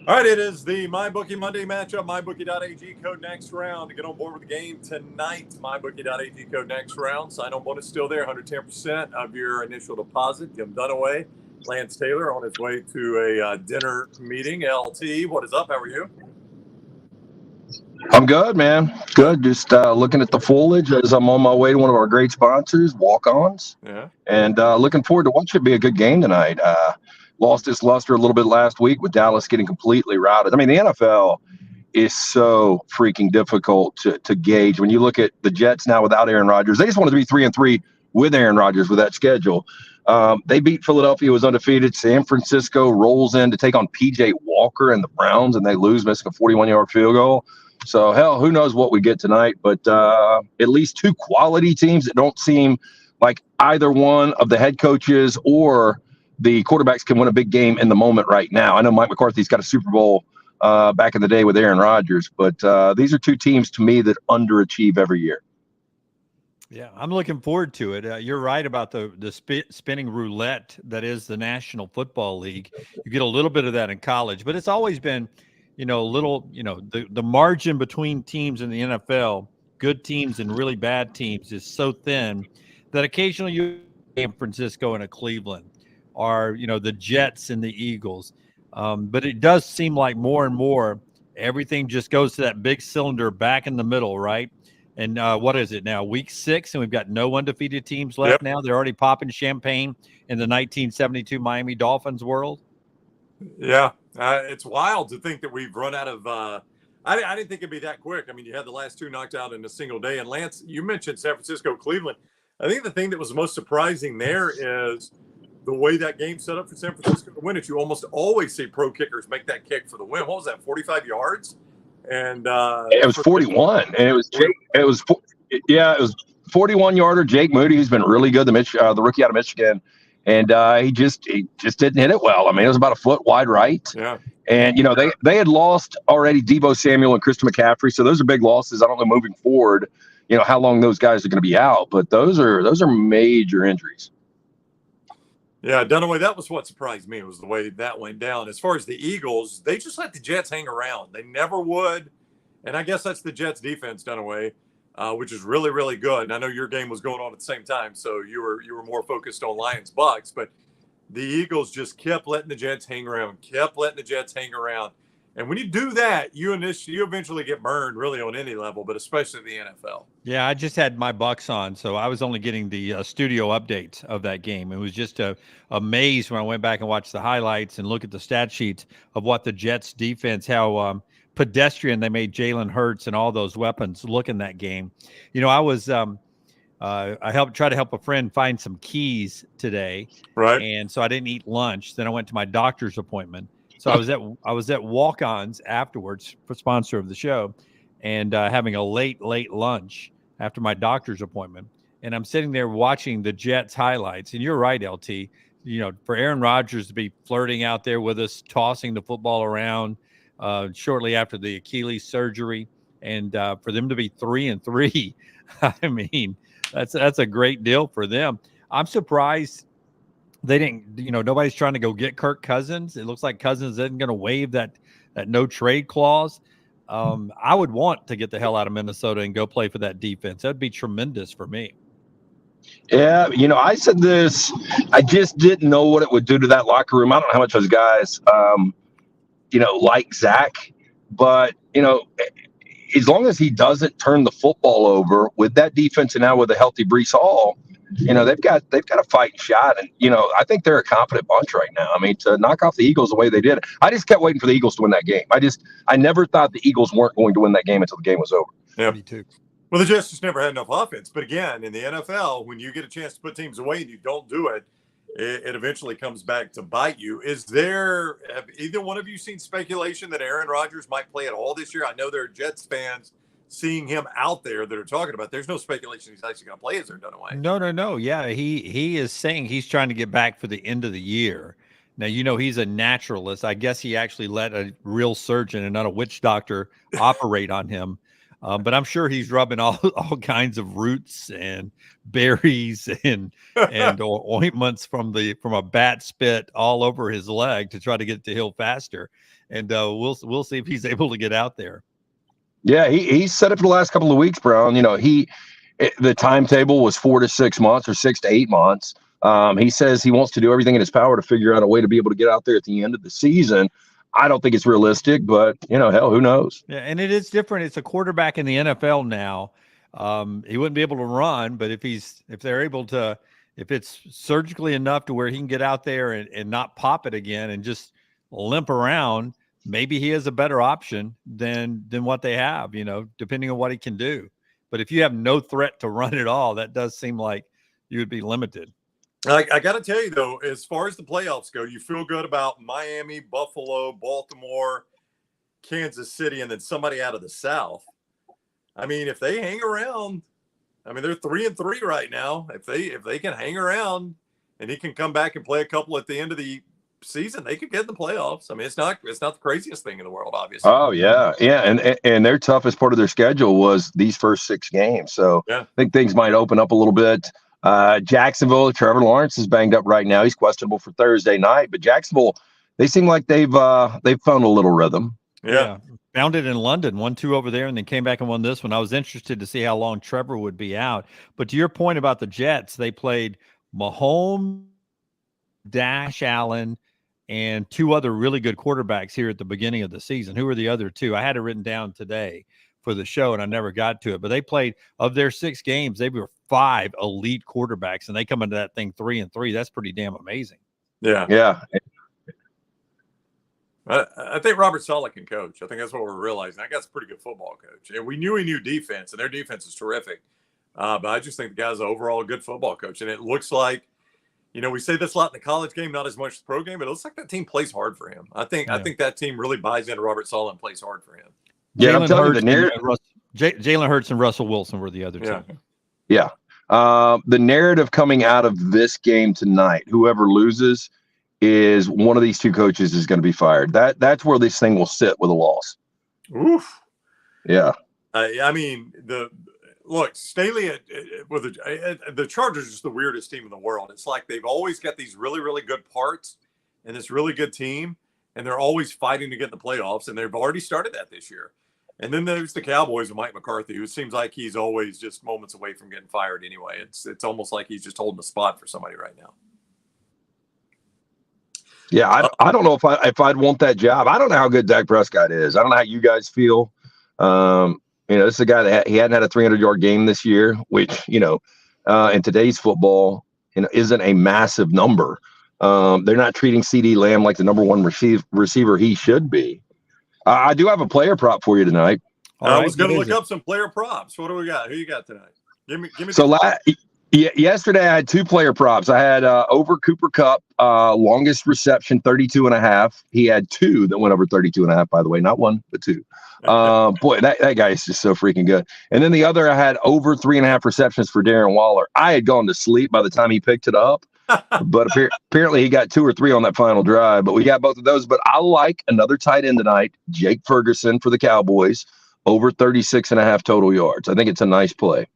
All right, it is the MyBookie Monday matchup. MyBookie.ag Code NextRound to get on board with the game tonight. MyBookie.ag Code NextRound. Sign-on bonus still there, 110% of your initial deposit. Jim Dunaway, Lance Taylor on his way to a dinner meeting. LT, what is up? How are you? I'm good, man. Good. Just looking at the foliage as I'm on my way to one of our great sponsors, Walk-Ons. Yeah. And looking forward to what should be a good game tonight. Lost its luster a little bit last week with Dallas getting completely routed. I mean, the NFL is so freaking difficult to gauge. When you look at the Jets now without Aaron Rodgers, they just wanted to be 3-3 with Aaron Rodgers with that schedule. They beat Philadelphia, was undefeated. San Francisco rolls in to take on P.J. Walker and the Browns, and they lose, missing a 41-yard field goal. So, hell, who knows what we get tonight. But at least two quality teams that don't seem like either one of the head coaches or the quarterbacks can win a big game in the moment right now. I know Mike McCarthy's got a Super Bowl back in the day with Aaron Rodgers, but these are two teams to me that underachieve every year. Yeah, I'm looking forward to it. You're right about the spinning roulette that is the National Football League. You get a little bit of that in college, but it's always been, the margin between teams in the NFL, good teams and really bad teams, is so thin that occasionally you San Francisco and a Cleveland, or the Jets and the Eagles. But it does seem like more and more everything just goes to that big cylinder back in the middle, right? And what is it now? Week 6, and we've got no undefeated teams left now. They're already popping champagne in the 1972 Miami Dolphins world. Yeah, it's wild to think that we've run out of I didn't think it'd be that quick. I mean, you had the last two knocked out in a single day. And Lance, you mentioned San Francisco, Cleveland. I think the thing that was most surprising there is the way that game set up for San Francisco to win it. You almost always see pro kickers make that kick for the win. What was that, 45 yards? And it was 41, and it was 41-yarder Jake Moody, who's been really good, the rookie out of Michigan, and he just didn't hit it well. I mean, it was about a foot wide right. Yeah. And they had lost already Deebo Samuel and Christian McCaffrey, so those are big losses. I don't know moving forward, how long those guys are going to be out, but those are major injuries. Yeah, Dunaway, that was what surprised me, was the way that went down. As far as the Eagles, they just let the Jets hang around. They never would. And I guess that's the Jets defense, Dunaway, which is really, really good. And I know your game was going on at the same time, so you were more focused on Lions-Bucks. But the Eagles just kept letting the Jets hang around. And when you do that, you eventually get burned really on any level, but especially the NFL. Yeah, I just had my Bucks on, so I was only getting the studio updates of that game. It was just amazed when I went back and watched the highlights and look at the stat sheets of what the Jets defense, how pedestrian they made Jalen Hurts and all those weapons look in that game. I was I try to help a friend find some keys today, right? And so I didn't eat lunch. Then I went to my doctor's appointment. So I was at Walk-Ons afterwards, for sponsor of the show, and having a late lunch after my doctor's appointment. And I'm sitting there watching the Jets highlights. And you're right, LT. For Aaron Rodgers to be flirting out there with us, tossing the football around shortly after the Achilles surgery, and for them to be 3-3, I mean, that's a great deal for them. I'm surprised they didn't, nobody's trying to go get Kirk Cousins. It looks like Cousins isn't going to waive that no trade clause. I would want to get the hell out of Minnesota and go play for that defense. That'd be tremendous for me. Yeah, I said this. I just didn't know what it would do to that locker room. I don't know how much those guys, like Zach, but as long as he doesn't turn the football over with that defense, and now with a healthy Breece Hall, they've got a fighting shot. And, I think they're a confident bunch right now. I mean, to knock off the Eagles the way they did, I just kept waiting for the Eagles to win that game. I never thought the Eagles weren't going to win that game until the game was over. Yeah, me too. Well, the Jets just never had enough offense. But again, in the NFL, when you get a chance to put teams away and you don't do it, it eventually comes back to bite you. Have either one of you seen speculation that Aaron Rodgers might play at all this year? I know there are Jets fans seeing him out there that are talking about. There's no speculation he's actually going to play. Is there, Dunaway? No. Yeah, he is saying he's trying to get back for the end of the year. Now, he's a naturalist. I guess he actually let a real surgeon and not a witch doctor operate on him. But I'm sure he's rubbing all kinds of roots and berries and ointments from a bat spit all over his leg to try to get to hill faster. And we'll see if he's able to get out there. Yeah, he's set it for the last couple of weeks, Brown. The timetable was 4 to 6 months or 6 to 8 months. He says he wants to do everything in his power to figure out a way to be able to get out there at the end of the season. I don't think it's realistic, but hell, who knows? Yeah, and it is different. It's a quarterback in the NFL now. He wouldn't be able to run, but if it's surgically enough to where he can get out there and not pop it again and just limp around, maybe he is a better option than what they have, depending on what he can do. But if you have no threat to run at all, that does seem like you would be limited. I got to tell you, though, as far as the playoffs go, you feel good about Miami, Buffalo, Baltimore, Kansas City, and then somebody out of the South. I mean, if they hang around, they're 3-3 right now. If they can hang around and he can come back and play a couple at the end of the season, they could get in the playoffs. It's not the craziest thing in the world, obviously. Oh yeah. And their toughest part of their schedule was these first 6 games. So yeah. I think things might open up a little bit. Jacksonville, Trevor Lawrence is banged up right now. He's questionable for Thursday night, but Jacksonville, they seem like they've found a little rhythm. Yeah. Found it in London, 1-2 over there, and then came back and won this one. I was interested to see how long Trevor would be out. But to your point about the Jets, they played Mahomes, Allen, and 2 other really good quarterbacks here at the beginning of the season. Who were the other 2? I had it written down today for the show, and I never got to it. But they played, of their 6 games, they were 5 elite quarterbacks, and they come into that thing 3-3. That's pretty damn amazing. Yeah. Yeah. I think Robert Saleh can coach. I think that's what we're realizing. That guy's a pretty good football coach. And we knew he knew defense, and their defense is terrific. But I just think the guy's overall a good football coach. And it looks like, we say this a lot in the college game, not as much the pro game, but it looks like that team plays hard for him. I think that team really buys into Robert Saleh and plays hard for him. Yeah, I'm telling you, Jalen Hurts and Russell Wilson were the other 2. Yeah. The narrative coming out of this game tonight, whoever loses, is one of these 2 coaches is going to be fired. That's where this thing will sit with a loss. Oof. Yeah. Look, Staley with the Chargers is just the weirdest team in the world. It's like they've always got these really, really good parts and this really good team, and they're always fighting to get in the playoffs, and they've already started that this year. And then there's the Cowboys and Mike McCarthy, who seems like he's always just moments away from getting fired anyway. It's almost like he's just holding a spot for somebody right now. Yeah, I don't know if I'd want that job. I don't know how good Dak Prescott is. I don't know how you guys feel. This is a guy that he hadn't had a 300-yard game this year, which, in today's football, isn't a massive number. They're not treating CD Lamb like the number 1 receiver he should be. I do have a player prop for you tonight. I was going to look up some player props. What do we got? Who you got tonight? Give me. So yesterday I had 2 player props. I had over Cooper Kupp, longest reception, 32.5. He had 2 that went over 32.5, by the way, not 1, but 2. Boy, that guy is just so freaking good. And then the other, I had over 3.5 receptions for Darren Waller. I had gone to sleep by the time he picked it up, but apparently he got 2 or 3 on that final drive. But we got both of those. But I like another tight end tonight, Jake Ferguson for the Cowboys, over 36.5 total yards. I think it's a nice play.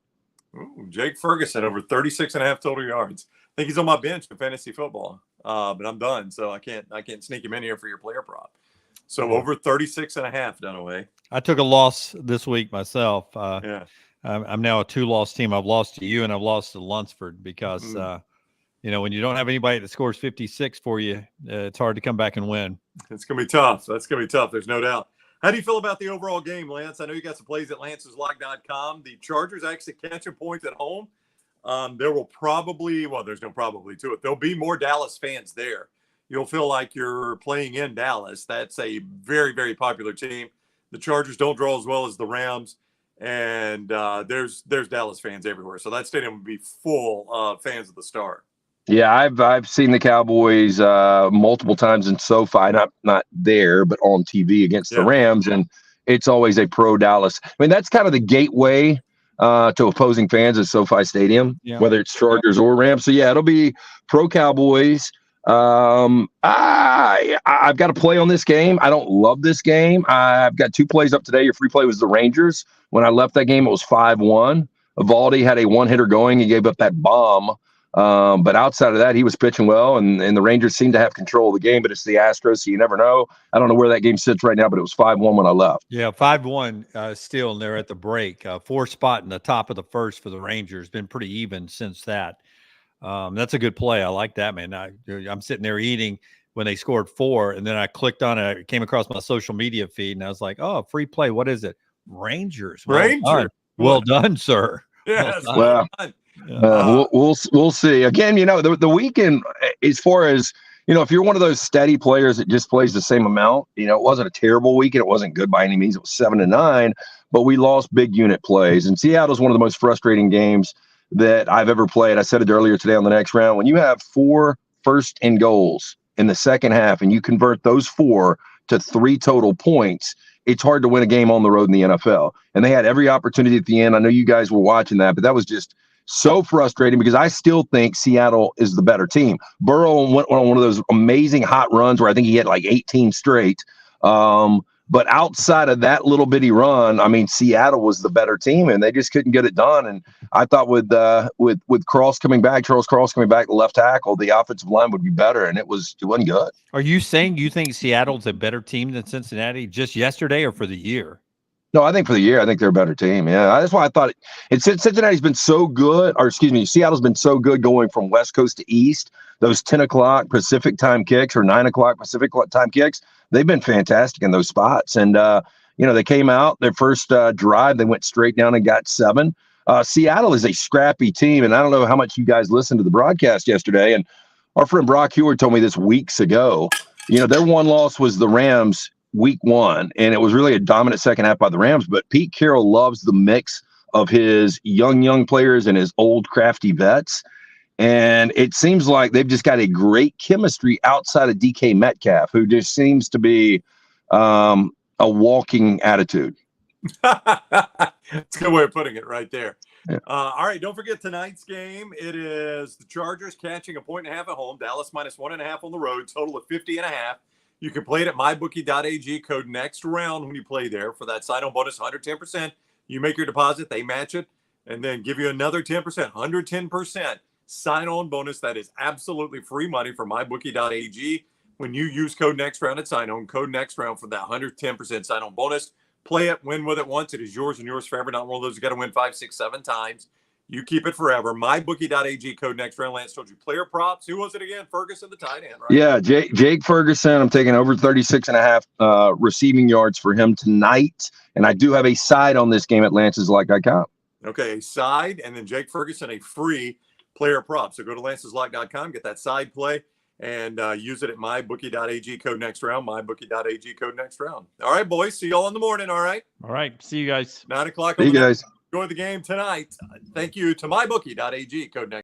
Ooh, Jake Ferguson over 36.5 total yards. I think he's on my bench in fantasy football, but I'm done, so I can't sneak him in here for your player prop. So over 36.5, Dunaway. I took a loss this week myself. I'm now a 2-loss team. I've lost to you and I've lost to Lunsford because when you don't have anybody that scores 56 for you, it's hard to come back and win. It's gonna be tough. That's gonna be tough. There's no doubt. How do you feel about the overall game, Lance? I know you got some plays at lanceslog.com. The Chargers actually catching points at home. There will probably, there's no probably to it. There'll be more Dallas fans there. You'll feel like you're playing in Dallas. That's a very, very popular team. The Chargers don't draw as well as the Rams, and there's Dallas fans everywhere. So that stadium will be full of fans of the Star. Yeah, I've seen the Cowboys multiple times in SoFi, not there, but on TV against the Rams, and it's always a pro Dallas. I mean, that's kind of the gateway to opposing fans at SoFi Stadium, whether it's Chargers or Rams. So yeah, it'll be pro Cowboys. I've got to play on this game. I don't love this game. I've got 2 plays up today. Your free play was the Rangers. When I left that game, it was 5-1. Evaldi had a 1-hitter going. He gave up that bomb. But outside of that, he was pitching well, and the Rangers seemed to have control of the game, but it's the Astros, so you never know. I don't know where that game sits right now, but it was 5-1 when I left. Yeah, 5-1 still, and they're at the break. 4 spot in the top of the first for the Rangers. Been pretty even since that. That's a good play. I like that, man. I'm sitting there eating when they scored 4, and then I clicked on it. I came across my social media feed, and I was like, oh, free play. What is it? Rangers. Well done, sir. Yes. Well, we'll see. Again, the weekend, as far as, if you're one of those steady players that just plays the same amount, it wasn't a terrible weekend. It wasn't good by any means. It was 7-9, but we lost big unit plays. And Seattle's one of the most frustrating games that I've ever played. I said it earlier today on the next round. When you have 4 first and goals in the second half and you convert those 4 to 3 total points, it's hard to win a game on the road in the NFL. And they had every opportunity at the end. I know you guys were watching that, but that was just so frustrating because I still think Seattle is the better team. Burrow went on one of those amazing hot runs where I think he had like 18 straight. But outside of that little bitty run, I mean, Seattle was the better team, and they just couldn't get it done. And I thought with Charles coming back, the left tackle, the offensive line would be better, and it wasn't good. Are you saying you think Seattle's a better team than Cincinnati just yesterday or for the year? No, I think for the year, I think they're a better team. Yeah, that's why I thought Cincinnati's been so good, Seattle's been so good going from West Coast to East. Those 10 o'clock Pacific time kicks or 9 o'clock Pacific time kicks, they've been fantastic in those spots. And, they came out their first drive, they went straight down and got 7. Seattle is a scrappy team, and I don't know how much you guys listened to the broadcast yesterday. And our friend Brock Heward told me this weeks ago. Their one loss was the Rams week 1, and it was really a dominant second half by the Rams. But Pete Carroll loves the mix of his young players and his old crafty vets. And it seems like they've just got a great chemistry outside of DK Metcalf, who just seems to be a walking attitude. It's a good way of putting it right there. Yeah. All right, don't forget tonight's game. It is the Chargers catching 1.5 at home, Dallas -1.5 on the road, total of 50.5. You can play it at MyBookie.ag, code NextRound when you play there for that sign-on bonus, 110%. You make your deposit, they match it, and then give you another 10%, 110% sign-on bonus. That is absolutely free money for MyBookie.ag. When you use code NextRound at sign-on, code NextRound for that 110% sign-on bonus. Play it, win with it once. It is yours and yours forever. Not one of those you got to win 5, 6, 7 times. You keep it forever. MyBookie.ag, code NextRound. Lance told you player props. Who was it again? Ferguson, the tight end, right? Yeah, Jake Ferguson. I'm taking over 36.5 receiving yards for him tonight. And I do have a side on this game at Lance'sLock.com. Okay, a side, and then Jake Ferguson, a free player prop. So go to Lance'sLock.com, get that side play, and use it at MyBookie.ag, code NextRound. MyBookie.ag, code NextRound. All right, boys. See y'all in the morning, all right? All right. See you guys. 9 o'clock. See you guys. Enjoy the game tonight. Thank you to MyBookie.ag, code NextRound.